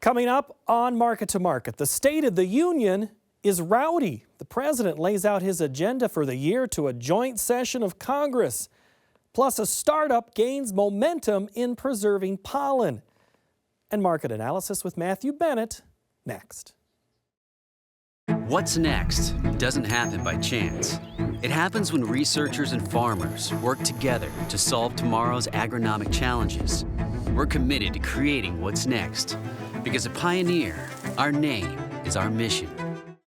Coming up on Market to Market, the State of the Union is rowdy. The president lays out his agenda for the year to a joint session of Congress. Plus, a startup gains momentum in preserving pollen. And market analysis with Matthew Bennett next. What's next doesn't happen by chance. It happens when researchers and farmers work together to solve tomorrow's agronomic challenges. We're committed to creating what's next. Because a pioneer, our name is our mission.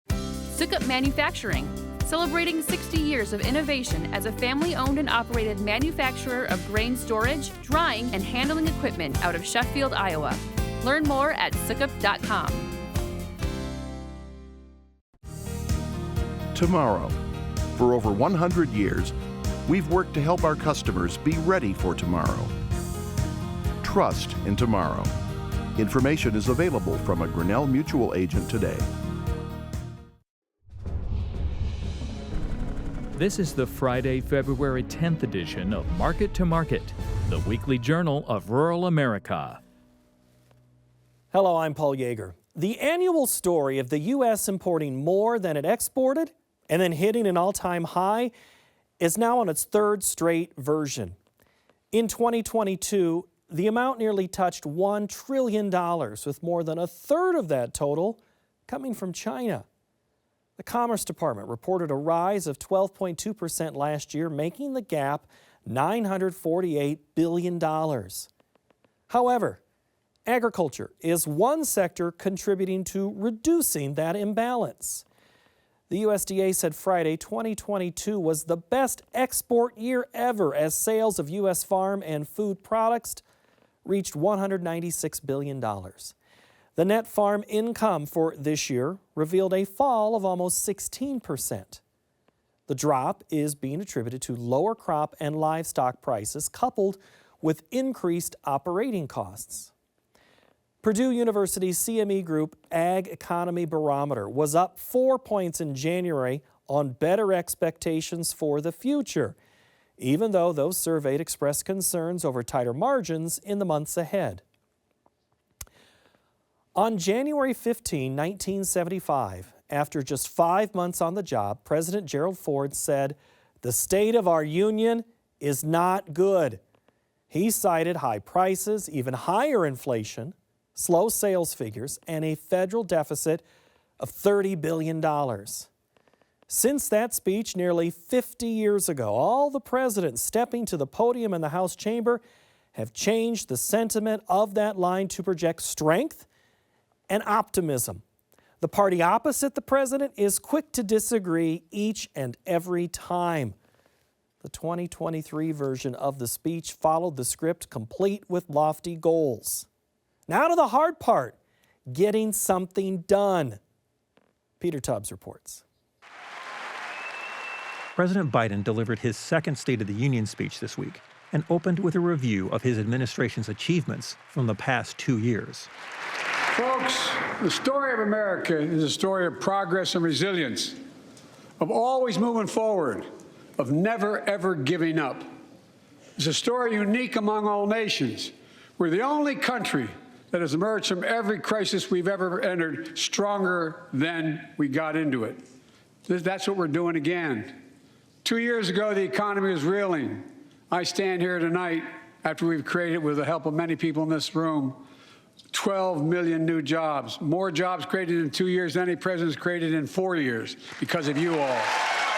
Sukup Manufacturing, celebrating 60 years of innovation as a family-owned and operated manufacturer of grain storage, drying, and handling equipment out of Sheffield, Iowa. Learn more at sukup.com. Tomorrow. For over 100 years, we've worked to help our customers be ready for tomorrow. Trust in tomorrow. Information is available from a Grinnell Mutual agent today. This is the Friday, February 10th edition of Market to Market, the weekly journal of rural America. Hello, I'm Paul Yeager. The annual story of the U.S. importing more than it exported and then hitting an all-time high is now on its third straight version. In 2022, the amount nearly touched $1 trillion, with more than a third of that total coming from China. The Commerce Department reported a rise of 12.2% last year, making the gap $948 billion. However, agriculture is one sector contributing to reducing that imbalance. The USDA said Friday 2022 was the best export year ever as sales of U.S. farm and food products reached $196 billion. The net farm income for this year revealed a fall of almost 16%. The drop is being attributed to lower crop and livestock prices coupled with increased operating costs. Purdue University's CME Group Ag Economy Barometer was up 4 points in January on better expectations for the future, even though those surveyed expressed concerns over tighter margins in the months ahead. On January 15, 1975, after just 5 months on the job, President Gerald Ford said, "The state of our union is not good." He cited high prices, even higher inflation, slow sales figures, and a federal deficit of $30 billion. Since that speech nearly 50 years ago, all the presidents stepping to the podium in the House chamber have changed the sentiment of that line to project strength and optimism. The party opposite the president is quick to disagree each and every time. The 2023 version of the speech followed the script complete with lofty goals. Now to the hard part, getting something done. Peter Tubbs reports. President Biden delivered his second State of the Union speech this week and opened with a review of his administration's achievements from the past 2 years. Folks, the story of America is a story of progress and resilience, of always moving forward, of never, ever giving up. It's a story unique among all nations. We're the only country that has emerged from every crisis we've ever entered stronger than we got into it. That's what we're doing again. 2 years ago, the economy was reeling. I stand here tonight after we've created, with the help of many people in this room, 12 million new jobs. More jobs created in 2 years than any president's created in 4 years because of you all,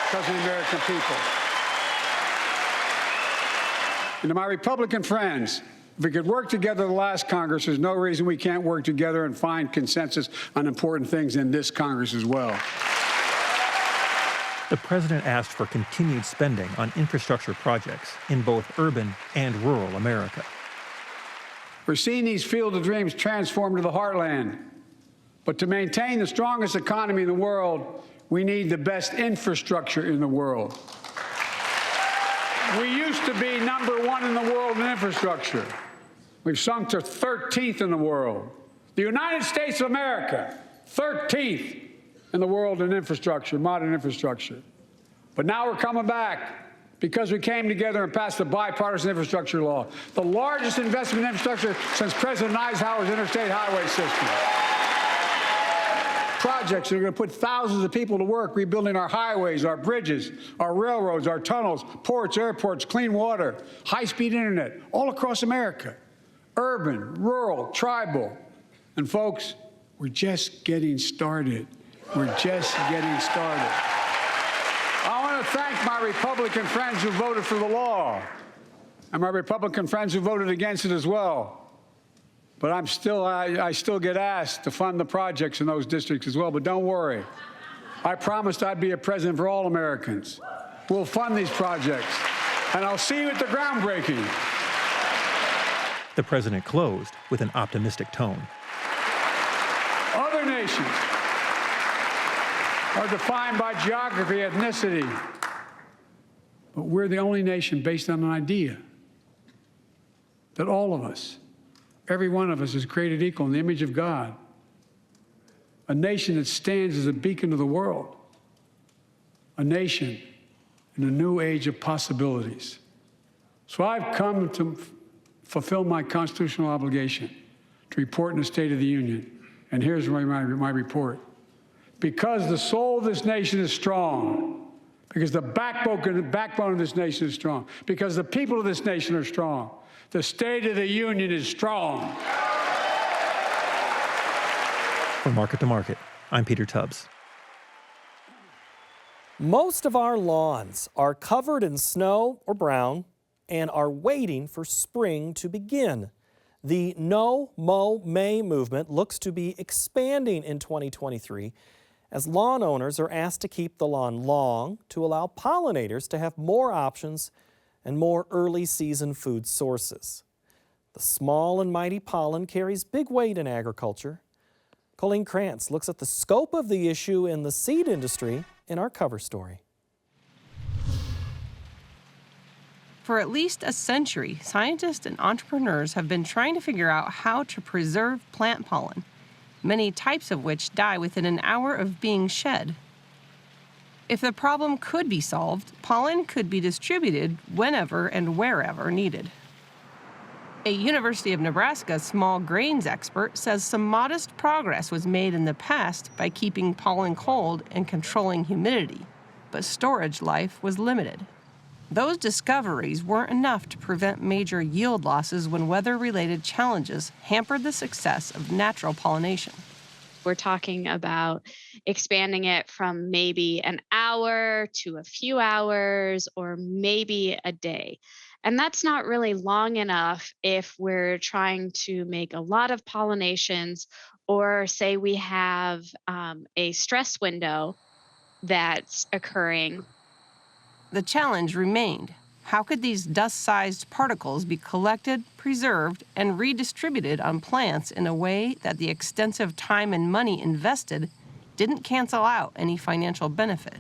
because of the American people. And to my Republican friends, if we could work together the last Congress, there's no reason we can't work together and find consensus on important things in this Congress as well. The president asked for continued spending on infrastructure projects in both urban and rural America. We're seeing these field of dreams transform to the heartland. But to maintain the strongest economy in the world, we need the best infrastructure in the world. We used to be #1 in the world in infrastructure. We've sunk to 13th in the world. The United States of America, 13th in the world in infrastructure, modern infrastructure. But now we're coming back. because we came together and passed the bipartisan infrastructure law, the largest investment in infrastructure since President Eisenhower's interstate highway system. Projects that are going to put thousands of people to work rebuilding our highways, our bridges, our railroads, our tunnels, ports, airports, clean water, high-speed internet, all across America. Urban, rural, tribal. And folks, we're just getting started. We're just getting started. I want to thank my Republican friends who voted for the law, and my Republican friends who voted against it as well. But I still get asked to fund the projects in those districts as well. But don't worry. I promised I'd be a president for all Americans. We'll fund these projects, and I'll see you at the groundbreaking. The president closed with an optimistic tone. Other nations are defined by geography, ethnicity. But we're the only nation based on an idea that all of us, every one of us, is created equal in the image of God. A nation that stands as a beacon of the world. A nation in a new age of possibilities. So I've come to fulfill my constitutional obligation to report in the State of the Union. And here's my report. Because the soul of this nation is strong, because the backbone of this nation is strong, because the people of this nation are strong, the State of the Union is strong. From Market to Market, I'm Peter Tubbs. Most of our lawns are covered in snow or brown and are waiting for spring to begin. The No Mow May movement looks to be expanding in 2023 as lawn owners are asked to keep the lawn long to allow pollinators to have more options and more early season food sources. The small and mighty pollen carries big weight in agriculture. Colleen Krantz looks at the scope of the issue in the seed industry in our cover story. For at least a century, scientists and entrepreneurs have been trying to figure out how to preserve plant pollen, many types of which die within an hour of being shed. If the problem could be solved, pollen could be distributed whenever and wherever needed. A University of Nebraska small grains expert says some modest progress was made in the past by keeping pollen cold and controlling humidity, but storage life was limited. Those discoveries weren't enough to prevent major yield losses when weather-related challenges hampered the success of natural pollination. We're talking about expanding it from maybe an hour to a few hours or maybe a day. And that's not really long enough if we're trying to make a lot of pollinations, or say we have a stress window that's occurring. The challenge remained. How could these dust-sized particles be collected, preserved, and redistributed on plants in a way that the extensive time and money invested didn't cancel out any financial benefit?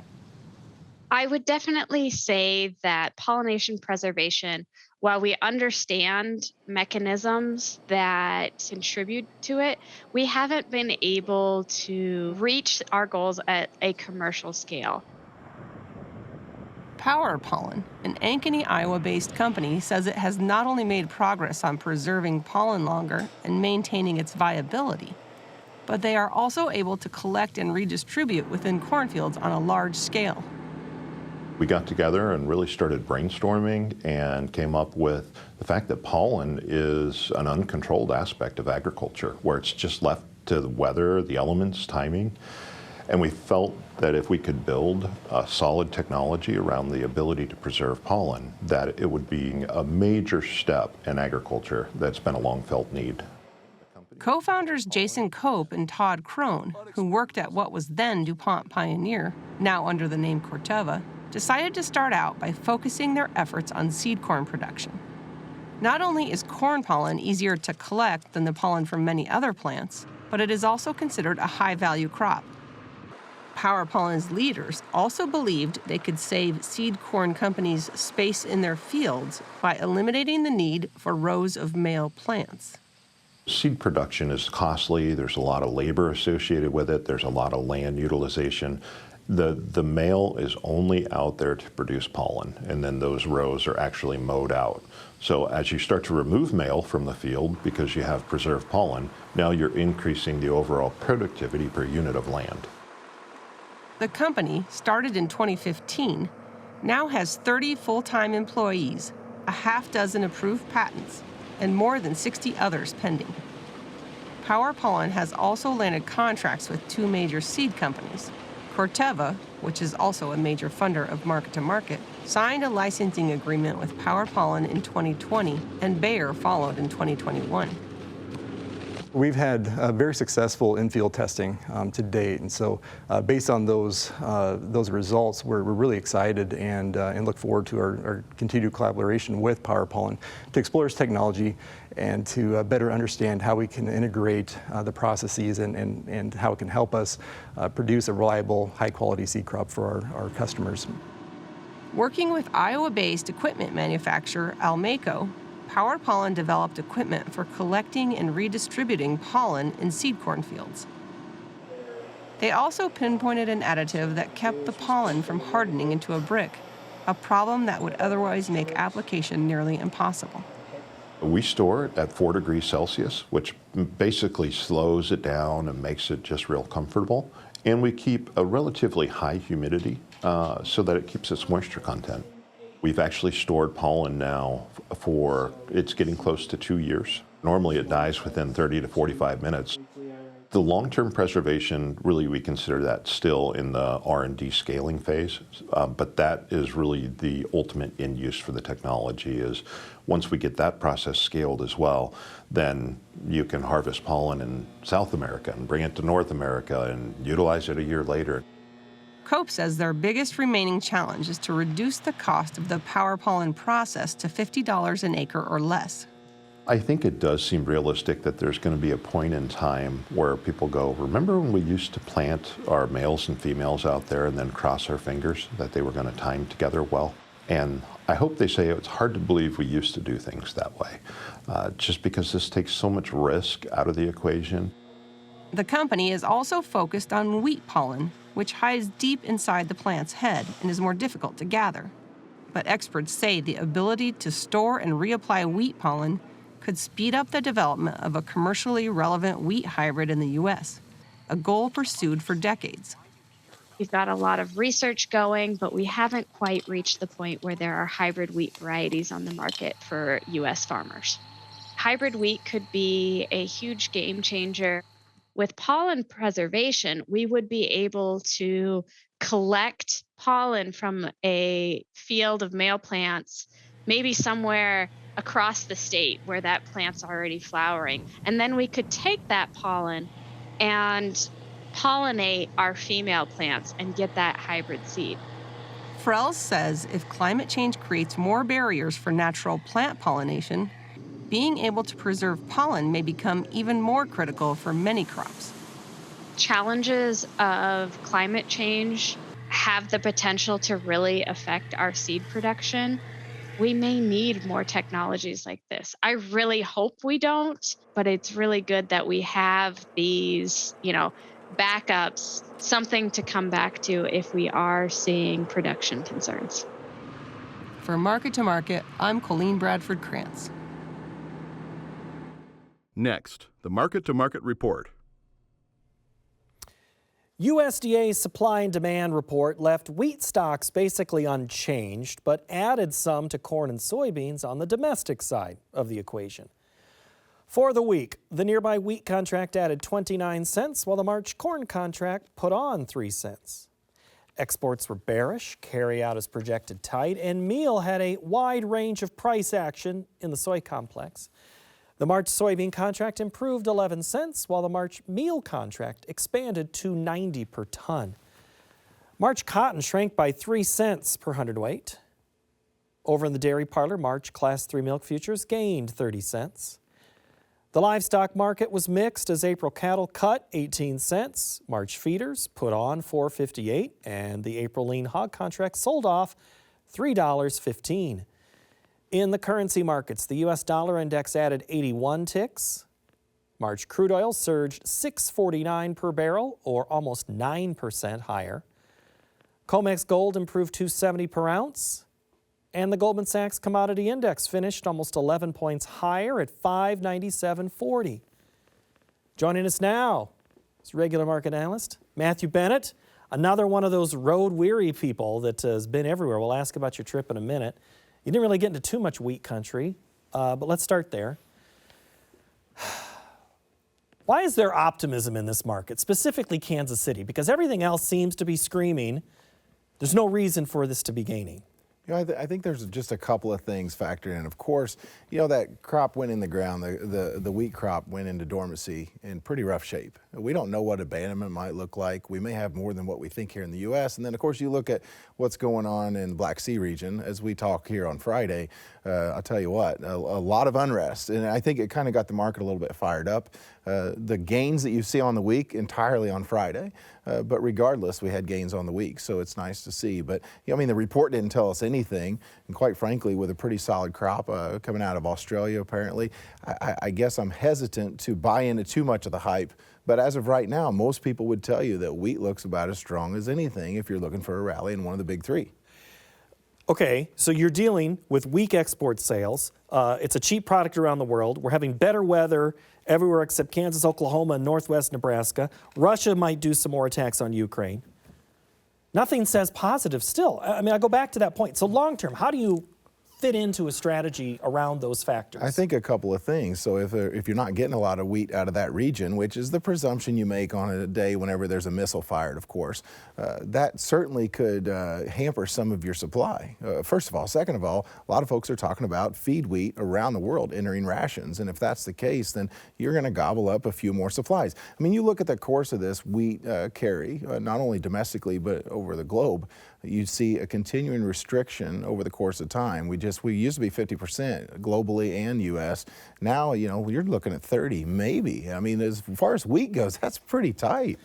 I would definitely say that pollination preservation, while we understand mechanisms that contribute to it, we haven't been able to reach our goals at a commercial scale. Power Pollen, an Ankeny, Iowa-based company, says it has not only made progress on preserving pollen longer and maintaining its viability, but they are also able to collect and redistribute within cornfields on a large scale. We got together and really started brainstorming and came up with the fact that pollen is an uncontrolled aspect of agriculture, where it's just left to the weather, the elements, timing. And we felt that if we could build a solid technology around the ability to preserve pollen, that it would be a major step in agriculture that's been a long-felt need. Co-founders Jason Cope and Todd Crone, who worked at what was then DuPont Pioneer, now under the name Corteva, decided to start out by focusing their efforts on seed corn production. Not only is corn pollen easier to collect than the pollen from many other plants, but it is also considered a high-value crop. Power Pollen's leaders also believed they could save seed corn companies space in their fields by eliminating the need for rows of male plants. Seed production is costly. There's a lot of labor associated with it. There's a lot of land utilization. The male is only out there to produce pollen, and then those rows are actually mowed out. So as you start to remove male from the field because you have preserved pollen, now you're increasing the overall productivity per unit of land. The company, started in 2015, now has 30 full-time employees, a half dozen approved patents, and more than 60 others pending. Power Pollen has also landed contracts with 2 major seed companies. Corteva, which is also a major funder of Market to Market, signed a licensing agreement with Power Pollen in 2020, and Bayer followed in 2021. We've had very successful in-field testing to date, and so based on those results, we're really excited and look forward to our continued collaboration with Power Pollen to explore its technology and to better understand how we can integrate the processes and how it can help us produce a reliable, high-quality seed crop for our customers. Working with Iowa-based equipment manufacturer Almaco, Power Pollen developed equipment for collecting and redistributing pollen in seed corn fields. They also pinpointed an additive that kept the pollen from hardening into a brick, a problem that would otherwise make application nearly impossible. We store it at 4 degrees Celsius, which basically slows it down and makes it just real comfortable. And we keep a relatively high humidity so that it keeps its moisture content. We've actually stored pollen now for, it's getting close to 2 years. Normally it dies within 30 to 45 minutes. The long-term preservation, really we consider that still in the R&D scaling phase, but that is really the ultimate end use for the technology is once we get that process scaled as well, then you can harvest pollen in South America and bring it to North America and utilize it a year later. Cope says their biggest remaining challenge is to reduce the cost of the Power Pollen process to $50 an acre or less. I think it does seem realistic that there's going to be a point in time where people go, remember when we used to plant our males and females out there and then cross our fingers that they were going to time together well? And I hope they say it's hard to believe we used to do things that way, just because this takes so much risk out of the equation. The company is also focused on wheat pollen, which hides deep inside the plant's head and is more difficult to gather. But experts say the ability to store and reapply wheat pollen could speed up the development of a commercially relevant wheat hybrid in the U.S., a goal pursued for decades. We've got a lot of research going, but we haven't quite reached the point where there are hybrid wheat varieties on the market for U.S. farmers. Hybrid wheat could be a huge game changer. With pollen preservation, we would be able to collect pollen from a field of male plants, maybe somewhere across the state where that plant's already flowering. And then we could take that pollen and pollinate our female plants and get that hybrid seed. Frells says if climate change creates more barriers for natural plant pollination, being able to preserve pollen may become even more critical for many crops. Challenges of climate change have the potential to really affect our seed production. We may need more technologies like this. I really hope we don't, but it's really good that we have these, backups, something to come back to if we are seeing production concerns. For Market to Market, I'm Colleen Bradford Krantz. Next, the Market to Market report. USDA's supply and demand report left wheat stocks basically unchanged, but added some to corn and soybeans on the domestic side of the equation. For the week, the nearby wheat contract added 29 cents, while the March corn contract put on 3 cents. Exports were bearish, carryout is projected tight, and meal had a wide range of price action in the soy complex. The March soybean contract improved 11 cents, while the March meal contract expanded to 90 per ton. March cotton shrank by 3 cents per hundredweight. Over in the dairy parlor, March Class 3 milk futures gained 30 cents. The livestock market was mixed as April cattle cut 18 cents, March feeders put on $4.58, and the April lean hog contract sold off $3.15. In the currency markets, the U.S. dollar index added 81 ticks. March crude oil surged $6.49 per barrel, or almost 9% higher. COMEX gold improved $270 per ounce. And the Goldman Sachs Commodity Index finished almost 11 points higher at 597.40. Joining us now is regular market analyst Matthew Bennett, another one of those road-weary people that has been everywhere. We'll ask about your trip in a minute. You didn't really get into too much wheat country, but let's start there. Why is there optimism in this market, specifically Kansas City? Because everything else seems to be screaming, there's no reason for this to be gaining. You know, I think there's just a couple of things factored in. Of course, you know, that crop went in the ground, the wheat crop went into dormancy in pretty rough shape. We don't know what abandonment might look like. We may have more than what we think here in the U.S. And then, of course, you look at what's going on in the Black Sea region as we talk here on Friday. I'll tell you what, a lot of unrest. And I think it kind of got the market a little bit fired up. The gains that you see on the week entirely on Friday. But regardless, we had gains on the week, so it's nice to see. But, you know, I mean, the report didn't tell us anything. And quite frankly, with a pretty solid crop coming out of Australia, apparently, I guess I'm hesitant to buy into too much of the hype. But as of right now, most people would tell you that wheat looks about as strong as anything if you're looking for a rally in one of the big three. Okay, so you're dealing with weak export sales. It's a cheap product around the world. We're having better weather everywhere except Kansas, Oklahoma, and northwest Nebraska. Russia might do some more attacks on Ukraine. Nothing says positive still. I mean, I go back to that point. So long term, how do you fit into a strategy around those factors? I think a couple of things. So if you're not getting a lot of wheat out of that region, which is the presumption you make on a day whenever there's a missile fired, of course, that certainly could hamper some of your supply. First of all. Second of all, a lot of folks are talking about feed wheat around the world entering rations. And if that's the case, then you're going to gobble up a few more supplies. I mean, you look at the course of this wheat carry, not only domestically, but over the globe, you see a continuing restriction over the course of time. We used to be 50% globally and U.S. Now, you know, you're looking at 30, maybe. I mean, as far as wheat goes, that's pretty tight.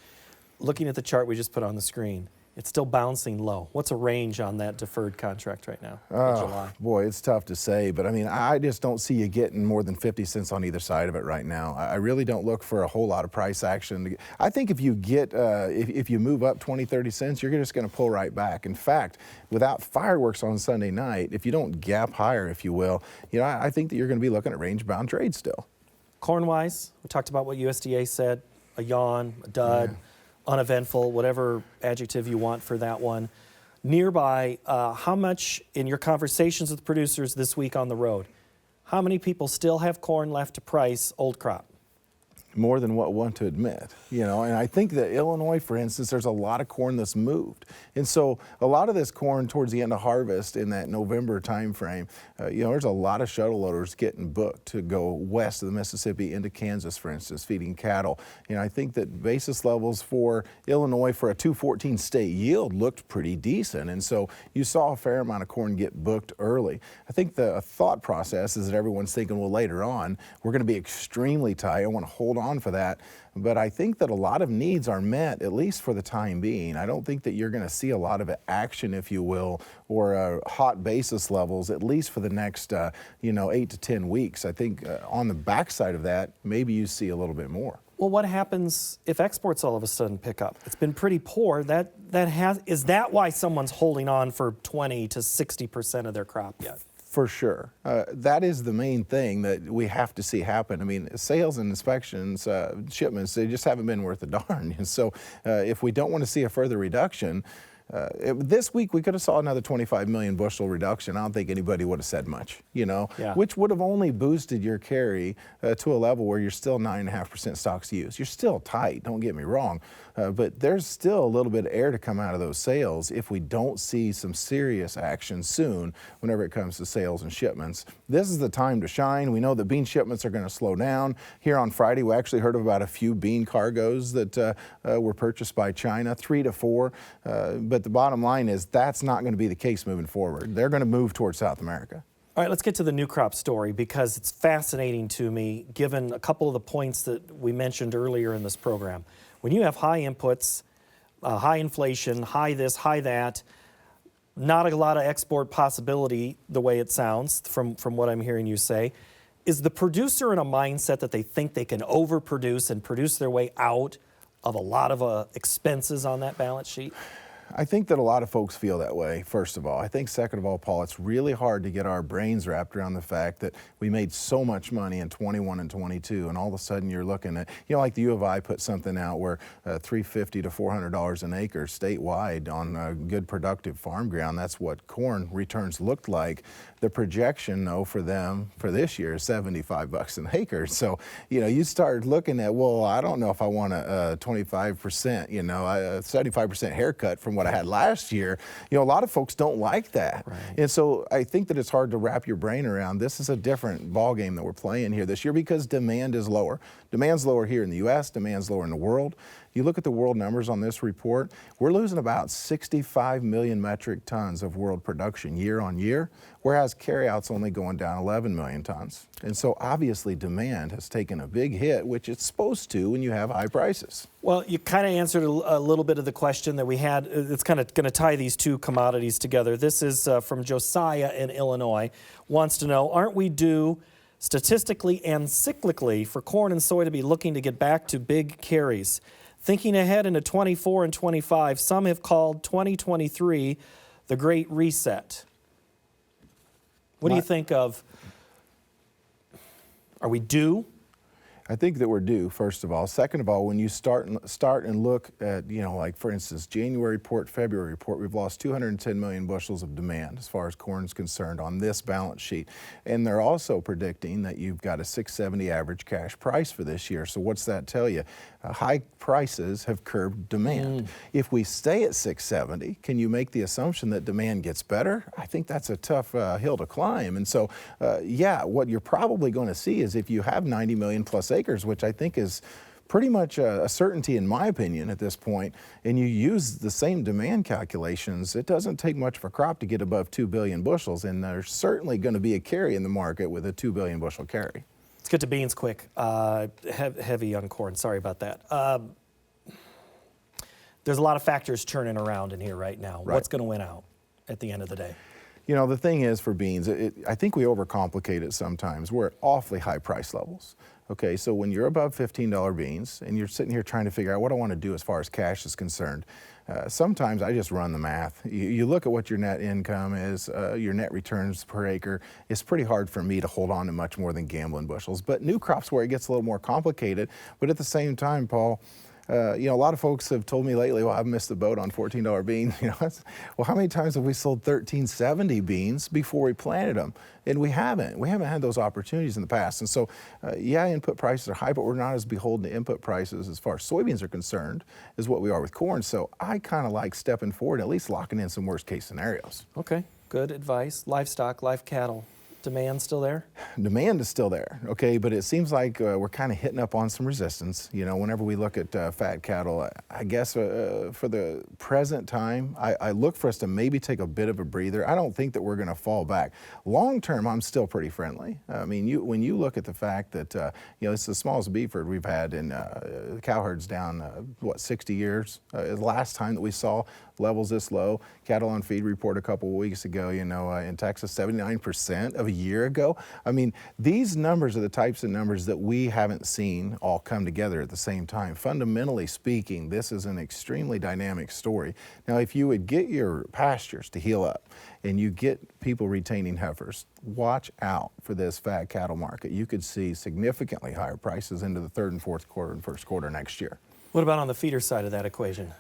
Looking at the chart we just put on the screen, it's still bouncing low. What's a range on that deferred contract right now in July? Boy, it's tough to say, but I mean, I just don't see you getting more than 50 cents on either side of it right now. I really don't look for a whole lot of price action. I think if you get, if you move up 20, 30 cents, you're just going to pull right back. In fact, without fireworks on Sunday night, if you don't gap higher, if you will, you know, I think that you're going to be looking at range-bound trade still. Corn-wise, we talked about what USDA said, a yawn, a dud. Yeah. Uneventful, whatever adjective you want for that one. Nearby, how much in your conversations with producers this week on the road, how many people still have corn left to price old crop? More than what one to admit, you know, and I think that Illinois, for instance, there's a lot of corn that's moved. And so a lot of this corn towards the end of harvest in that November time frame, you know, there's a lot of shuttle loaders getting booked to go west of the Mississippi into Kansas, for instance, feeding cattle. You know, I think that basis levels for Illinois for a 214 state yield looked pretty decent. And so you saw a fair amount of corn get booked early. I think the thought process is that everyone's thinking, well, later on, we're going to be extremely tight. I want to hold on for that. But I think that a lot of needs are met, at least for the time being. I don't think that you're going to see a lot of action, if you will, or hot basis levels, at least for the next, 8 to 10 weeks. I think on the backside of that, maybe you see a little bit more. Well, what happens if exports all of a sudden pick up? It's been pretty poor. Is that why someone's holding on for 20 to 60% of their crop yet? For sure. That is the main thing that we have to see happen. I mean, sales and inspections, shipments, they just haven't been worth a darn. And so if we don't want to see a further reduction, this week we could have saw another 25 million bushel reduction. I don't think anybody would have said much, which would have only boosted your carry to a level where you're still 9.5% stocks used. You're still tight, don't get me wrong, but there's still a little bit of air to come out of those sales if we don't see some serious action soon whenever it comes to sales and shipments. This is the time to shine. We know that bean shipments are going to slow down. Here on Friday, we actually heard about a few bean cargoes that were purchased by China, 3 to 4. But the bottom line is that's not going to be the case moving forward. They're going to move towards South America. All right, let's get to the new crop story because it's fascinating to me given a couple of the points that we mentioned earlier in this program. When you have high inputs, high inflation, high this, high that, not a lot of export possibility the way it sounds from what I'm hearing you say, is the producer in a mindset that they think they can overproduce and produce their way out of a lot of expenses on that balance sheet? I think that a lot of folks feel that way, first of all. I think second of all, Paul, it's really hard to get our brains wrapped around the fact that we made so much money in 21 and 22, and all of a sudden you're looking at, like the U of I put something out where $350 to $400 an acre statewide on good productive farm ground. That's what corn returns looked like. The projection, though, for them for this year is $75 an acre. So, you start looking at, well, I don't know if I want a 25%, a 75% haircut from what I had last year. A lot of folks don't like that. Right. And so I think that it's hard to wrap your brain around. This is a different ballgame that we're playing here this year because demand is lower. Demand's lower here in the U.S., demand's lower in the world. You look at the world numbers on this report, we're losing about 65 million metric tons of world production year on year, whereas carryout's only going down 11 million tons. And so obviously demand has taken a big hit, which it's supposed to when you have high prices. Well, you kind of answered a little bit of the question that we had. It's kind of going to tie these two commodities together. This is from Josiah in Illinois. Wants to know, aren't we due statistically and cyclically for corn and soy to be looking to get back to big carries? Thinking ahead into 24 and 25, some have called 2023 the Great Reset. What do you think of? Are we due? I think that we're due, first of all. Second of all, when you start and look at, like for instance, January report, February report, we've lost 210 million bushels of demand as far as corn is concerned on this balance sheet. And they're also predicting that you've got a 670 average cash price for this year. So what's that tell you? High prices have curbed demand. If we stay at 670, can you make the assumption that demand gets better? I think that's a tough hill to climb. And so, what you're probably going to see is if you have 90 million plus acres, which I think is pretty much a certainty in my opinion at this point, and you use the same demand calculations, it doesn't take much of a crop to get above 2 billion bushels, and there's certainly going to be a carry in the market with a 2 billion bushel carry. Let's get to beans quick. Heavy on corn, sorry about that. There's a lot of factors churning around in here right now. Right. What's going to win out at the end of the day? The thing is for beans, I think we overcomplicate it sometimes. We're at awfully high price levels. Okay, so when you're above $15 beans and you're sitting here trying to figure out what I want to do as far as cash is concerned, sometimes I just run the math. You look at what your net income is, your net returns per acre. It's pretty hard for me to hold on to much more than gambling bushels. But new crops where it gets a little more complicated. But at the same time, Paul, a lot of folks have told me lately, well, I've missed the boat on $14 beans. Well, how many times have we sold $13.70 beans before we planted them? And we haven't. We haven't had those opportunities in the past. And so, input prices are high, but we're not as beholden to input prices as far as soybeans are concerned as what we are with corn. So I kind of like stepping forward, at least locking in some worst case scenarios. Okay, good advice. Livestock, live cattle. Demand still there? Demand is still there, okay, but it seems like we're kind of hitting up on some resistance. Whenever we look at fat cattle, I guess for the present time, I look for us to maybe take a bit of a breather. I don't think that we're going to fall back. Long term, I'm still pretty friendly. I mean, when you look at the fact that, it's the smallest beef herd we've had in cow herds down, 60 years? The last time that we saw levels this low. Cattle on Feed report a couple of weeks ago, in Texas, 79% of a year ago. I mean, these numbers are the types of numbers that we haven't seen all come together at the same time. Fundamentally speaking, this is an extremely dynamic story. Now, if you would get your pastures to heal up and you get people retaining heifers, watch out for this fat cattle market. You could see significantly higher prices into the third and fourth quarter and first quarter next year. What about on the feeder side of that equation?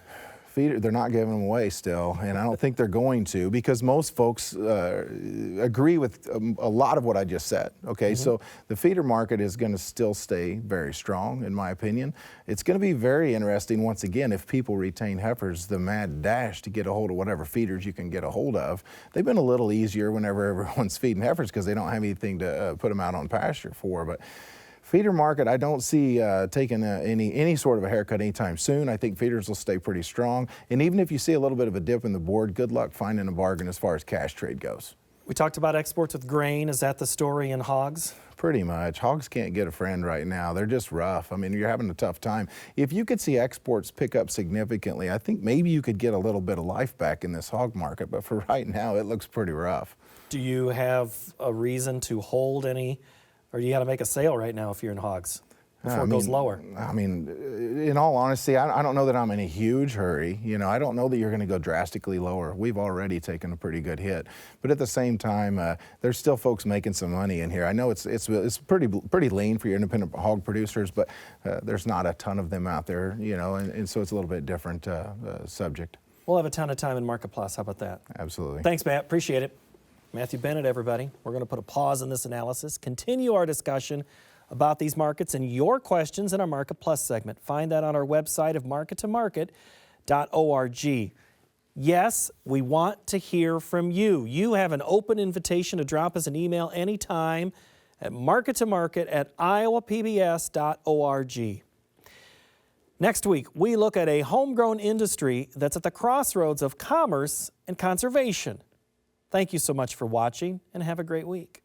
They're not giving them away still, and I don't think they're going to, because most folks agree with a lot of what I just said, okay? So the feeder market is going to still stay very strong, in my opinion. It's going to be very interesting, once again, if people retain heifers, the mad dash to get a hold of whatever feeders you can get a hold of. They've been a little easier whenever everyone's feeding heifers because they don't have anything to put them out on pasture for, but feeder market, I don't see taking any sort of a haircut anytime soon. I think feeders will stay pretty strong. And even if you see a little bit of a dip in the board, good luck finding a bargain as far as cash trade goes. We talked about exports with grain. Is that the story in hogs? Pretty much. Hogs can't get a friend right now. They're just rough. I mean, you're having a tough time. If you could see exports pick up significantly, I think maybe you could get a little bit of life back in this hog market. But for right now, it looks pretty rough. Do you have a reason to hold any? Or you got to make a sale right now if you're in hogs? before it goes lower. I mean, in all honesty, I don't know that I'm in a huge hurry. You know, I don't know that you're going to go drastically lower. We've already taken a pretty good hit, but at the same time, there's still folks making some money in here. I know it's pretty lean for your independent hog producers, but there's not a ton of them out there. You know, and so it's a little bit different subject. We'll have a ton of time in Market Plus. How about that? Absolutely. Thanks, Matt. Appreciate it. Matthew Bennett, everybody. We're going to put a pause in this analysis, continue our discussion about these markets and your questions in our Market Plus segment. Find that on our website of markettomarket.org. Yes, we want to hear from you. You have an open invitation to drop us an email anytime at markettomarket@iowapbs.org. Next week, we look at a homegrown industry that's at the crossroads of commerce and conservation. Thank you so much for watching, and have a great week.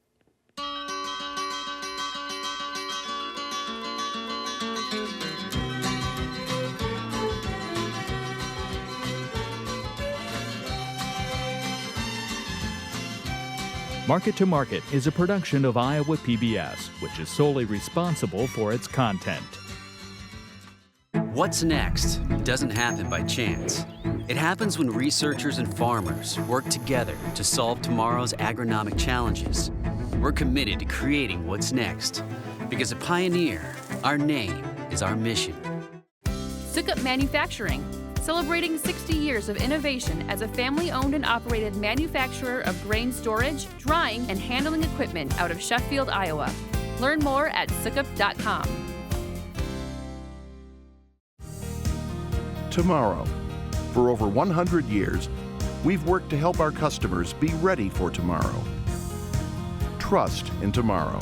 Market to Market is a production of Iowa PBS, which is solely responsible for its content. What's next doesn't happen by chance. It happens when researchers and farmers work together to solve tomorrow's agronomic challenges. We're committed to creating what's next. Because at Pioneer, our name is our mission. Sukup Manufacturing, celebrating 60 years of innovation as a family-owned and operated manufacturer of grain storage, drying, and handling equipment out of Sheffield, Iowa. Learn more at sukup.com. Tomorrow. For over 100 years, we've worked to help our customers be ready for tomorrow. Trust in tomorrow.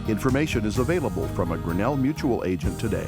Information is available from a Grinnell Mutual agent today.